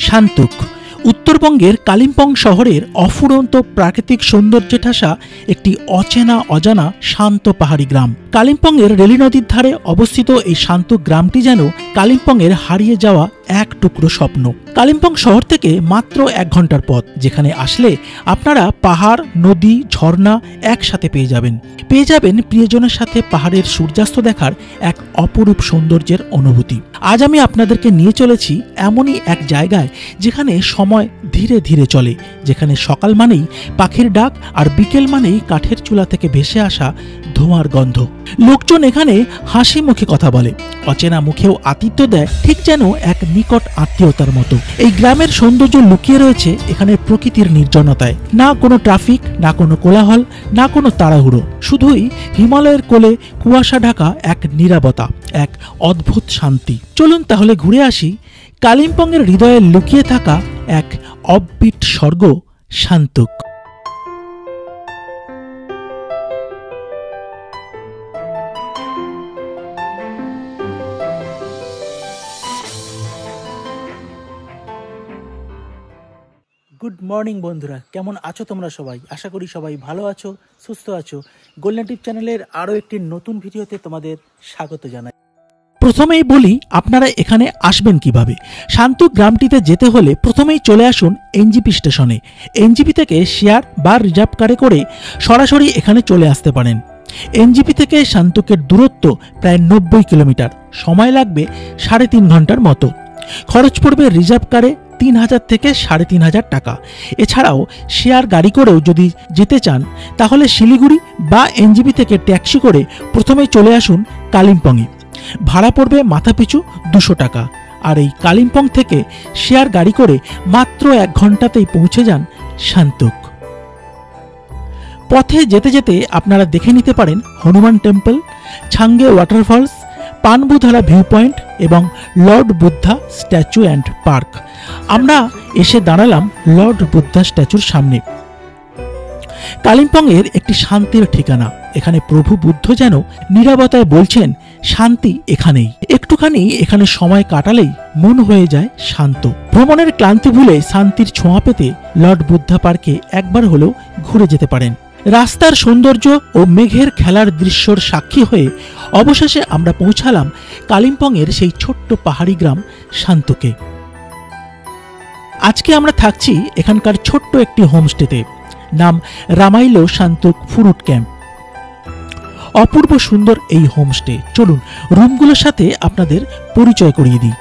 শান্তুক উত্তরবঙ্গের কালিম্পং শহরের অফুরন্ত প্রাকৃতিক সৌন্দর্যে ঠাসা একটি অচেনা অজানা শান্ত পাহাড়ি গ্রাম। কালিম্পংয়ের রেলি নদীর ধারে অবস্থিত এই শান্তুক গ্রামটি যেন কালিম্পংয়ের হারিয়ে যাওয়া এক টুকরো স্বপ্ন। কালিম্পং শহর থেকে মাত্র 1 ঘন্টার পথ, যেখানে আসলে আপনারা পাহাড়, নদী, ঝর্ণা একসাথে পেয়ে যাবেন প্রিয়জনের সাথে পাহাড়ের সূর্যাস্ত দেখার এক অপরূপ সৌন্দর্যের অনুভূতি। আজ আমি আপনাদেরকে নিয়ে চলেছি এমনই এক জায়গায় যেখানে সময় ধীরে ধীরে চলে, যেখানে সকাল মানেই পাখির ডাক আর বিকেল মানেই কাঠের চুলা থেকে ভেসে আসা ধোঁয়ার গন্ধ। লোকজন এখানে হাসি মুখে কথা বলে, অচেনা মুখেও আতিথ্য দেয়, ঠিক যেন এক নিকট আত্মীয়তার মতো। এই গ্রামের সৌন্দর্য লুকিয়ে রয়েছে এখানে প্রকৃতির নির্জনতায়। না কোনো ট্রাফিক, না কোনো কোলাহল, না কোনো তাড়াহুড়ো, শুধুই হিমালয়ের কোলে কুয়াশা ঢাকা এক নীরবতা, এক অদ্ভুত শান্তি। চলুন তাহলে ঘুরে আসি কালিম্পংয়ের হৃদয়ে লুকিয়ে থাকা এক অফবিট স্বর্গ শান্তুক। গুড মর্নিং বন্ধুরা, কেমন আছো তোমরা সবাই? আশা করি সবাই ভালো আছো, সুস্থ আছো। গোল্ডেন টিপ চ্যানেলের আরও একটি নতুন ভিডিওতে তোমাদের স্বাগত জানাই। প্রথমেই বলি আপনারা এখানে আসবেন কিভাবে। শান্তুক গ্রামটিতে যেতে হলে প্রথমেই চলে আসুন এনজিপি স্টেশনে। এনজিপি থেকে শেয়ার বা রিজার্ভ কারে করে সরাসরি এখানে চলে আসতে পারেন। এনজিপি থেকে শান্তুকের দূরত্ব প্রায় 90 কিলোমিটার, সময় লাগবে 3.5 ঘন্টার মতো। খরচ পড়বে রিজার্ভ কারে 3000 থেকে 3500 টাকা। এছাড়াও শেয়ার গাড়ি করেও যদি যেতে চান তাহলে শিলিগুড়ি বা এনজিপি থেকে ট্যাক্সি করে প্রথমে চলে আসুন কালিম্পংয়ে। ভাড়া পড়বে মাথাপিছু 200 টাকা। আর এই কালিম্পং থেকে শেয়ার গাড়ি করে মাত্র 1 ঘন্টাতেই পৌঁছে যান শান্তুক। পথে যেতে যেতে আপনারা দেখে নিতে পারেন Hanuman temple, ছাঙ্গে waterfalls, পানবুধারা view point এবং Lord Buddha statue and park. আমরা এসে দাঁড়ালাম লর্ড বুদ্ধা স্ট্যাচুর সামনে। কালিম্পংয়ের একটি শান্তির ঠিকানা। এখানে প্রভু বুদ্ধ যেন নীরবতায় বলছেন, শান্তি এখানেই। একটুখানি এখানে সময় কাটালেই মন হয়ে যায় শান্ত। ভ্রমণের ক্লান্তি ভুলে শান্তির ছোঁয়া পেতে লর্ড বুদ্ধা পার্কে একবার হলেও ঘুরে যেতে পারেন। রাস্তার সৌন্দর্য ও মেঘের খেলার দৃশ্যর সাক্ষী হয়ে অবশেষে আমরা পৌঁছালাম কালিম্পংয়ের সেই ছোট্ট পাহাড়ি গ্রাম শান্তুকে। আজকে আমরা থাকছি এখানকার ছোট্ট একটি হোমস্টেতে, নাম রামাইলো শান্তুক ফুরুট ক্যাম্প। অপূর্ব সুন্দর এই হোমস্টে। চলুন রুমগুলোর সাথে আপনাদের পরিচয় করিয়ে দিই।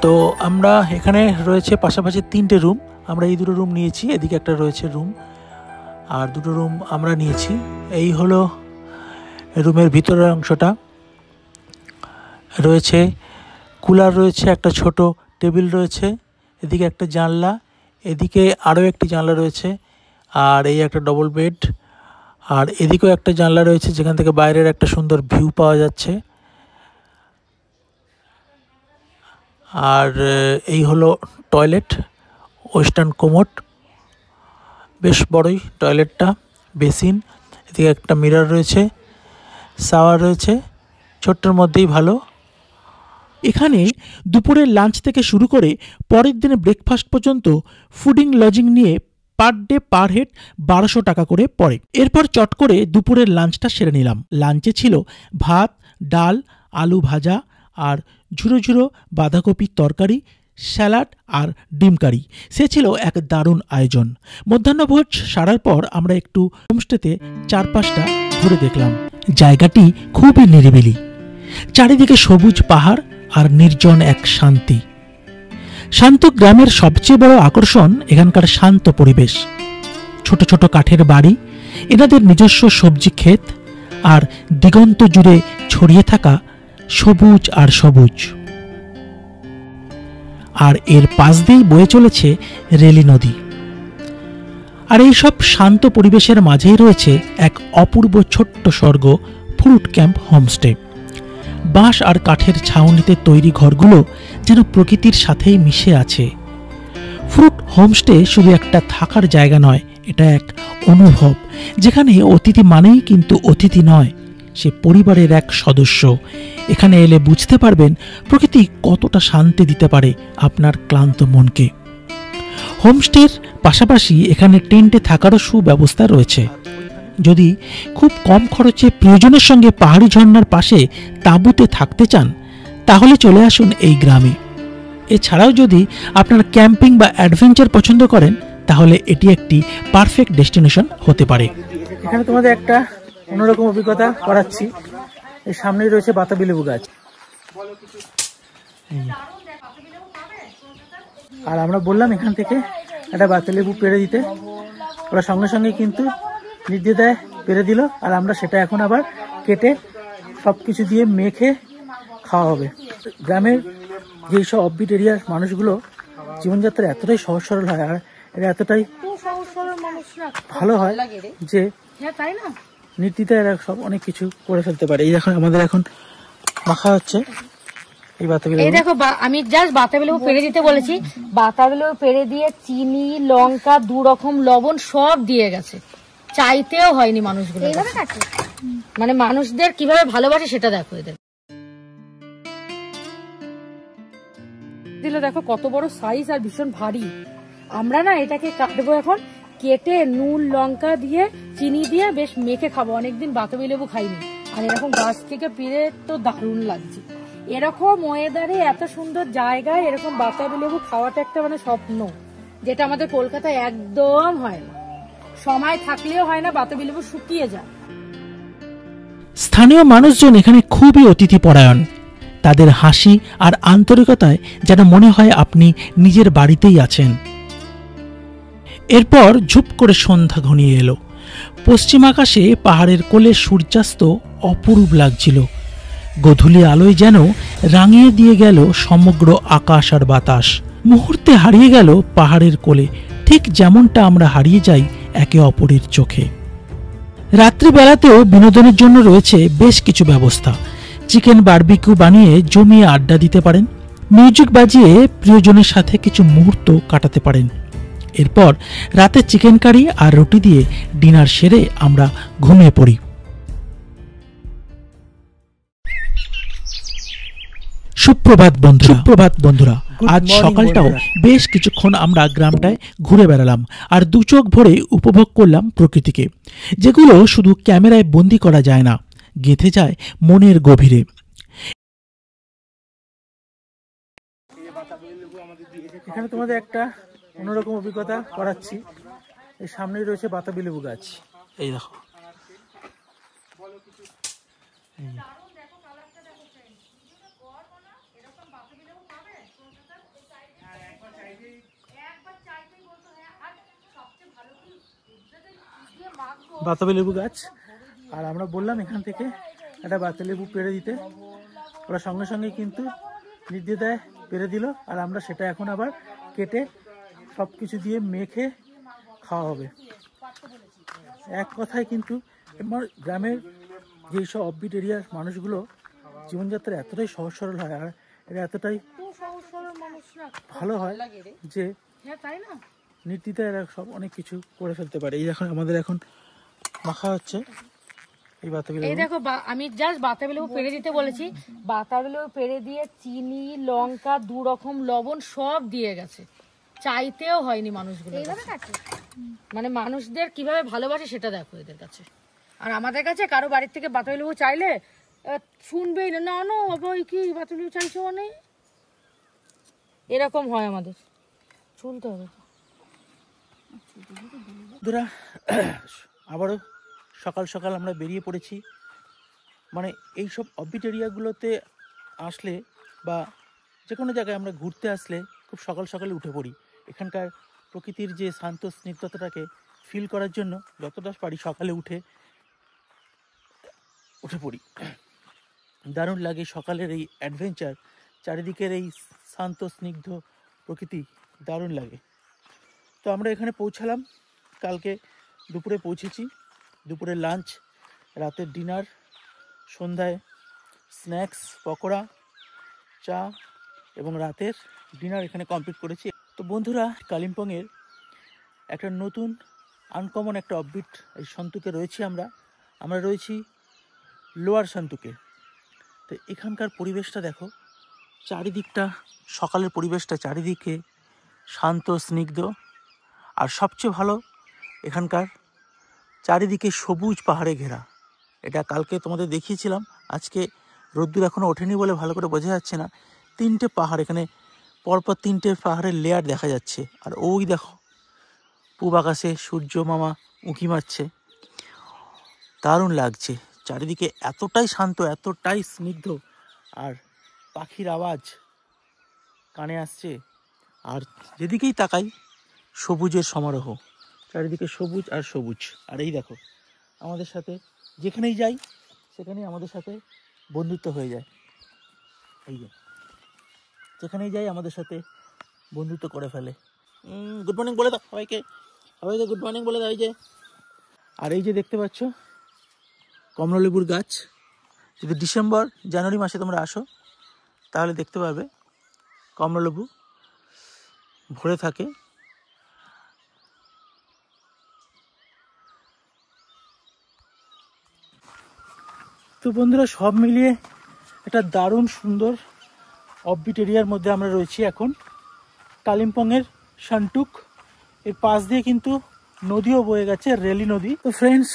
তো আমরা এখানে রয়েছে পাশাপাশি 3টে রুম। আমরা এই 2টো রুম নিয়েছি, এদিকে একটা রয়েছে রুম, আর 2টো রুম আমরা নিয়েছি। এই হলো রুমের ভিতরের অংশটা। রয়েছে কুলার, রয়েছে একটা ছোট টেবিল, রয়েছে এদিকে একটা জানলা, এদিকে আরও একটি জানলা রয়েছে, আর এই একটা ডবল বেড, আর এদিকেও একটা জানলা রয়েছে যেখান থেকে বাইরের একটা সুন্দর ভিউ পাওয়া যাচ্ছে। আর এই হলো টয়লেট, ওয়েস্টার্ন কোমোড, বেশ বড়ই টয়লেটটা, বেসিন, এদিকে একটা মিরর রয়েছে, শাওয়ার রয়েছে, ছোট্টর মধ্যেই ভালো। এখানে দুপুরের লাঞ্চ থেকে শুরু করে পরের দিনে ব্রেকফাস্ট পর্যন্ত ফুডিং লজিং নিয়ে পার ডে পার হেড 1200 টাকা করে পড়ে। এরপর চট করে দুপুরের লাঞ্চটা সেরে নিলাম। লাঞ্চে ছিল ভাত, ডাল, আলু ভাজা আর ঝুরো ঝুরো বাঁধাকপির তরকারি, স্যালাড আর ডিম কারি। সে ছিল এক দারুণ আয়োজন। মধ্যাহ্নভোজ সারার পর আমরা একটু হোমস্টেতে চারপাশটা ঘুরে দেখলাম। জায়গাটি খুবই নিরিবিলি, চারিদিকে সবুজ পাহাড় আর নির্জন এক শান্তি। শান্তুক গ্রামের সবচেয়ে বড় আকর্ষণ এখানকার শান্ত পরিবেশ। ছোট ছোট কাঠের বাড়ি, এনাদের নিজস্ব সবজি ক্ষেত আর দিগন্ত জুড়ে ছড়িয়ে থাকা সবুজ আর সবুজ। আর এর পাশ দিয়েই বয়ে চলেছে রেলি নদী। আর এই সব শান্ত পরিবেশের মাঝেই রয়েছে এক অপূর্ব ছোট্ট স্বর্গ ফ্রুট ক্যাম্প হোমস্টে। বাঁশ আর কাঠের ছাউনিতে তৈরি ঘরগুলো যেন প্রকৃতির সাথেই মিশে আছে। ফ্রুট হোমস্টে শুধু একটা থাকার জায়গা নয়, এটা এক অনুভব, যেখানে অতিথি মানেই কিন্তু অতিথি নয়, সে পরিবারের এক সদস্য। এখানে এলে বুঝতে পারবেন প্রকৃতি কতটা শান্তি দিতে পারে আপনার ক্লান্ত মনকে। হোমস্টের পাশাপাশি এখানে টেন্টে থাকারও সুব্যবস্থা রয়েছে। যদি খুব কম খরচে প্রিয়জনের সঙ্গে পাহাড়ি ঝর্ণার পাশে তাঁবুতে থাকতে চান, তাহলে চলে আসুন এই গ্রামে। এছাড়াও যদি আপনার ক্যাম্পিং বা অ্যাডভেঞ্চার পছন্দ করেন, তাহলে এটি একটি পারফেক্ট ডেস্টিনেশন হতে পারে। এখানে তোমাদের একটা অন্যরকম অভিজ্ঞতা করাচ্ছি। এই সামনেই রয়েছে বাতাবি লেবু গাছ, আর আমরা বললাম এখান থেকে একটা বাতাবি লেবু পেড়ে দিতে। ওরা সঙ্গে সঙ্গে কিন্তু নির্দ্বিধায় পেড়ে দিল, আর আমরা সেটা এখন আবার কেটে সবকিছু দিয়ে মেখে খাওয়া হবে। গ্রামের যেই সব অফবিট এরিয়ার মানুষগুলো জীবনযাত্রা এতটাই সহজ সরল হয়, আর এরা এতটাই ভালো হয় যে নির্দ্বিধায় এরা সব অনেক কিছু করে ফেলতে পারে। এই এখন আমাদের এখন মাখা হচ্ছে এই বাতাবি লেবু। এই দেখো, আমি জাস্ট বাতাবি লেবু পেড়ে দিতে বলেছি, বাতাবি লেবু পেড়ে দিয়ে চিনি, লঙ্কা, 2 রকম লবণ সব দিয়ে গেছে। চাইতেও হয়নি মানুষগুলো, মানে মানুষদের কিভাবে ভালোবাসে সেটা দেখো এদের। দিলে দেখো কত বড় সাইজ আর ভীষণ ভারী। আমরা না এটাকে কাটবো এখন, কেটে নুন লঙ্কা দিয়ে চিনি দিয়ে বেশ মেখে খাবো। অনেকদিন বাতাবি লেবু খাইনি, আর এরকম গাছ থেকে পেড়ে তো দারুণ লাগছে। এরকম ওয়েদারে এত সুন্দর জায়গায় এরকম বাতাবি লেবু খাওয়াটা একটা মানে স্বপ্ন, যেটা আমাদের কলকাতায় একদম হয় না। সময় থাকলেও হয় না, বাতাবি লেবু শুকিয়ে যায়। স্থানীয় মানুষজন এখানে খুবই অতিথিপরায়ণ। তাদের হাসি আর আন্তরিকতায় যেন মনে হয় আপনি নিজের বাড়িতেই আছেন। এরপর ঝুপ করে সন্ধ্যা ঘনিয়ে এলো। পশ্চিম আকাশে পাহাড়ের কোলে সূর্যাস্ত অপরূপ লাগছিল। গোধূলি আলোয় যেন রাঙিয়ে দিয়ে গেল সমগ্র আকাশ আর বাতাস। মুহূর্তে হারিয়ে গেল পাহাড়ের কোলে, ঠিক যেমনটা আমরা হারিয়ে যাই একে অপরের চোখে। রাত্রিবেলাতেও বিনোদনের জন্য রয়েছে বেশ কিছু ব্যবস্থা। চিকেন বারবিকিউ বানিয়ে জমিয়ে আড্ডা দিতে পারেন, মিউজিক বাজিয়ে প্রিয়জনের সাথে কিছু মুহূর্ত কাটাতে পারেন। এরপর রাতে চিকেন কারি আর রুটি দিয়ে ডিনার সেরে আমরা ঘুমিয়ে পড়ি। সুপ্রভাত বন্ধুরা, আজ সকালটাও বেশ কিছুক্ষণ আমরা গ্রামটায় ঘুরে বেড়ালাম আর দু চোখ ভরে উপভোগ করলাম প্রকৃতিকে, যেগুলো শুধু ক্যামেরায় বন্দি করা যায় না, গেঁথে যায় মনের গভীরে। এখানে তোমাদের একটা অন্যরকম অভিজ্ঞতা করাচ্ছি। এই সামনেই রয়েছে বাতাবি লেবু গাছ, এই দেখো। বাতাবি লেবু গাছ, আর আমরা বললাম এখান থেকে একটা বাতাবি লেবু পেড়ে দিতে। ওরা সঙ্গে সঙ্গে কিন্তু নির্দ্বিধায় পেড়ে দিল, আর আমরা সেটা এখন আবার কেটে সবকিছু দিয়ে মেখে খাওয়া হবে। এক কথায় কিন্তু গ্রামের যেই সব অফবিট এরিয়ার মানুষগুলো জীবনযাত্রা এতটাই সহজ সরল হয়, আর এরা এতটাই ভালো হয় যে নির্দ্বিধায় এরা সব অনেক কিছু করে ফেলতে পারে। এই এখন আমাদের এখন মাখা হচ্ছে এই বাতাবি লেবু। এই দেখো, আমি জাস্ট বাতাবি লেবু পেড়ে দিতে বলেছি, বাতাবি লেবু পেড়ে দিয়ে চিনি, লঙ্কা, 2 রকম লবণ সব দিয়ে গেছে। চাইতেও হয়নি মানুষগুলো, মানে মানুষদের কিভাবে ভালোবাসে সেটা দেখো এদের কাছে। আর আমাদের কাছে কারো বাড়ির থেকে বাতাবি লেবু চাইলে শুনবেই না, না না বাবা কি বাতাবি লেবু চাইছো মানে, এরকম হয় আমাদের। শুনতে হবে। বন্ধুরা, আবারও সকাল সকাল আমরা বেরিয়ে পড়েছি। মানে এইসব অফবিট এরিয়াগুলোতে আসলে বা যে কোনো জায়গায় আমরা ঘুরতে আসলে খুব সকাল সকালে উঠে পড়ি। এখানকার প্রকৃতির যে শান্ত স্নিগ্ধতাটাকে ফিল করার জন্য যতটা পারি সকালে উঠে পড়ি। দারুণ লাগে সকালের এই অ্যাডভেঞ্চার, চারিদিকের এই শান্ত স্নিগ্ধ প্রকৃতি দারুণ লাগে। তো আমরা এখানে পৌঁছালাম, কালকে দুপুরে পৌঁছেছি। দুপুরে লাঞ্চ, রাতের ডিনার, সন্ধ্যায় স্ন্যাক্স, পকোড়া, চা এবং রাতের ডিনার এখানে কমপ্লিট করেছি। তো বন্ধুরা, কালিম্পংয়ের একটা নতুন আনকমন একটা অফবিট এই সন্তুকে রয়েছি আমরা রয়েছি লোয়ার সন্তুকে। তো এখানকার পরিবেশটা দেখো, চারিদিকটা সকালের পরিবেশটা চারিদিকে শান্ত স্নিগ্ধ, আর সবচেয়ে ভালো এখানকার চারিদিকে সবুজ পাহাড়ে ঘেরা। এটা কালকে তোমাদের দেখিয়েছিলাম, আজকে রোদ্দুর এখনও ওঠেনি বলে ভালো করে বোঝা যাচ্ছে না। 3টে পাহাড় এখানে পরপর 3টে পাহাড়ের লেয়ার দেখা যাচ্ছে। আর ওই দেখো পূব আকাশে সূর্য মামা উঁকি মারছে, দারুণ লাগছে। চারিদিকে এতটাই শান্ত, এতটাই স্নিগ্ধ, আর পাখির আওয়াজ কানে আসছে, আর যেদিকেই তাকাই সবুজের সমারোহ, চারিদিকে সবুজ আর সবুজ। আর এই দেখো আমাদের সাথে যেখানেই যাই সেখানেই আমাদের সাথে বন্ধুত্ব হয়ে যায়। এই যে যেখানেই যাই আমাদের সাথে বন্ধুত্ব করে ফেলে। গুড মর্নিং বলে দাও সবাইকে, গুড মর্নিং বলে দাও। এই যে, আর এই যে দেখতে পাচ্ছ কমলালেবুর গাছ। যদি ডিসেম্বর জানুয়ারি মাসে তোমরা আসো তাহলে দেখতে পাবে কমলালেবু ভরে থাকে। তো বন্ধুরা, সব মিলিয়ে একটা দারুণ সুন্দর অফবিট এরিয়ার মধ্যে আমরা রয়েছি এখন। কালিম্পংয়ের শান্টুক, এর পাশ দিয়ে কিন্তু নদীও বয়ে গেছে, রেলি নদী। তো ফ্রেন্ডস,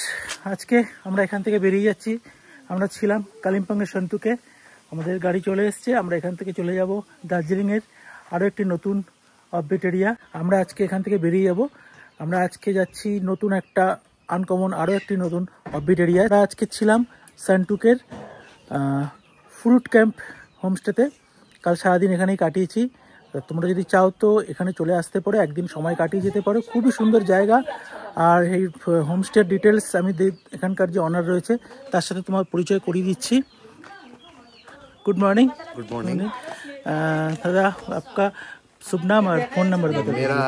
আজকে আমরা এখান থেকে বেরিয়ে যাচ্ছি। আমরা ছিলাম কালিম্পংয়ের শান্টুকে, আমাদের গাড়ি চলে এসছে। আমরা এখান থেকে চলে যাব দার্জিলিংয়ের আরও একটি নতুন অফবিট এরিয়া। আমরা আজকে এখান থেকে বেরিয়ে যাব। আমরা আজকে যাচ্ছি নতুন একটা আনকমন আরও একটি নতুন অফবিট এরিয়া। আমরা আজকে ছিলাম শান্টুকের ফ্রুট ক্যাম্প হোমস্টেতে। কাল সারাদিন এখানেই কাটিয়েছি। তোমরা যদি চাও তো এখানে চলে আসতে পারো, একদিন সময় কাটিয়ে যেতে পারো। খুবই সুন্দর জায়গা। আর এই হোমস্টের ডিটেলস আমি এখানকার যে অনার রয়েছে তার সাথে তোমার পরিচয় করিয়ে দিচ্ছি। Good morning. Good morning. दादा, आपका शुभ नाम और फ़ोन नंबर बता दीजिए। मेरा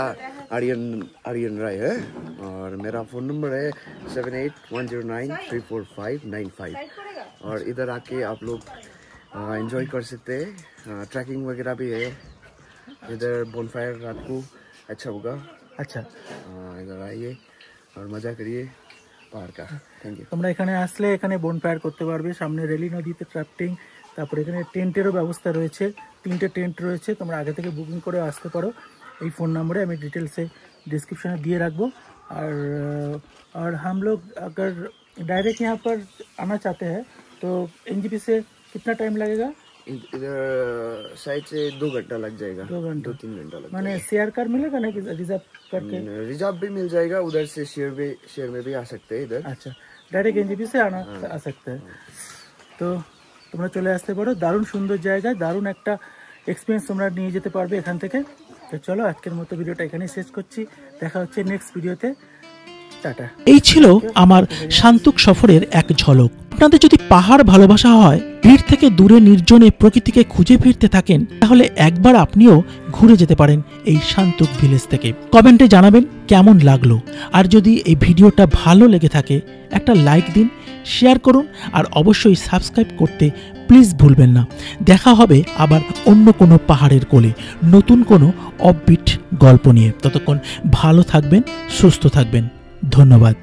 आर्यन राय है और मेरा फ़ोन नंबर है 7810934595। और इधर आके आप लोग एंजॉय कर सकते हैं। ट्रैकिंग वगैरह भी है इधर। बोनफायर रात को अच्छा होगा। अच्छा, इधर आइए और मज़ा करिए পাহাড় কা। Thank you. তোমরা এখানে আসলে এখানে বনফায়ার করতে পারবে। সামনে রেলি নদীতে ট্রাফটিং, তারপরে এখানে টেন্টেরও ব্যবস্থা রয়েছে। 3টে টেন্ট রয়েছে, তোমরা আগে থেকে বুকিং করে আসতে পারো। এই ফোন নম্বরে আমি ডিটেলসে डिस्क्रिप्शन में दिए रखबो। और हम लोग अगर डायरेक्ट यहाँ पर आना चाहते हैं तो एनजीपी से कितना टाइम लगेगा? इधर साइड से 2 घंटा लग जाएगा। 2-3 घंटा लग मैंने शेयर कार मिलेगा ना कि रिजर्व करके? रिजर्व भी मिल जाएगा, उधर से शेयर में भी आ सकते हैं इधर। अच्छा, डायरेक्ट एनजीपी से आ सकते हैं। তো তোমরা চলে আসতে পারো। দারুণ সুন্দর জায়গা, দারুণ একটা এক্সপিরিয়েন্স তোমরা নিয়ে যেতে পারবে এখান থেকে। তো চলো, আজকের মতো ভিডিওটা এখানেই শেষ করছি। দেখা হচ্ছে নেক্সট ভিডিওতে। টাটা। এই ছিল আমার শান্তুক সফরের এক ঝলক। আপনাদের যদি পাহাড় ভালোবাসা হয়, ভিড় থেকে দূরে নির্জনে প্রকৃতিকে খুঁজে ফিরতে থাকেন, তাহলে একবার আপনিও ঘুরে যেতে পারেন এই শান্তুক ভিলেজ থেকে। কমেন্টে জানাবেন কেমন লাগলো। আর যদি এই ভিডিওটা ভালো লেগে থাকে একটা লাইক দিন, শেয়ার করুন, আর অবশ্যই সাবস্ক্রাইব করতে প্লিজ ভুলবেন না। দেখা হবে আবার অন্য কোনো পাহাড়ের কোলে নতুন কোনো অফবিট গল্প নিয়ে। ততক্ষণ ভালো থাকবেন, সুস্থ থাকবেন। ধন্যবাদ।